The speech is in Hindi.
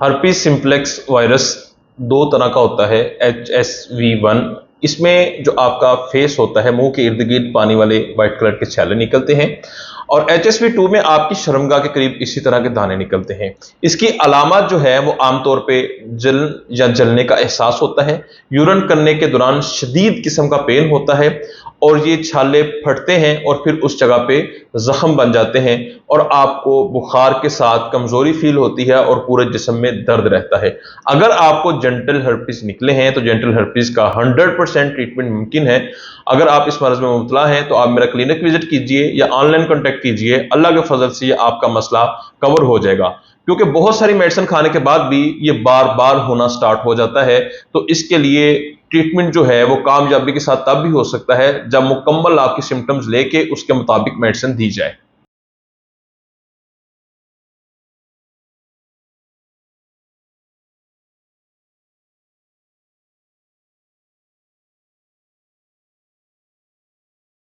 हर्पीस सिम्प्लेक्स वायरस दो तरह का होता है, HSV1। इसमें जो आपका फेस होता है, मुंह के इर्द गिर्द पानी वाले व्हाइट कलर के छाले निकलते हैं, और HSV2 में आपकी शर्मगाह के करीब इसी तरह के दाने निकलते हैं। इसकी अलामत जो है वो आमतौर पे जल या जलने का एहसास होता है, यूरिन करने के दौरान शदीद किस्म का पेन होता है, और ये छाले फटते हैं और फिर उस जगह पे जख्म बन जाते हैं, और आपको बुखार के साथ कमजोरी फील होती है और पूरे जिस्म में दर्द रहता है। अगर आपको जेंटल हर्पीस निकले हैं तो जेंटल हर्पीस का 100% ट्रीटमेंट मुमकिन है। अगर आप इस मर्ज में मुबतला हैं तो आप मेरा क्लिनिक विजिट कीजिए या ऑनलाइन कॉन्टेक्ट कीजिए, अल्लाह के फजल से आपका मसला कवर हो जाएगा। क्योंकि बहुत सारी मेडिसिन खाने के बाद भी ये बार बार होना स्टार्ट हो जाता है, तो इसके लिए ट्रीटमेंट जो है वो कामयाबी के साथ तब भी हो सकता है जब मुकम्मल आपकी सिम्टम्स लेके उसके मुताबिक मेडिसिन दी जाए।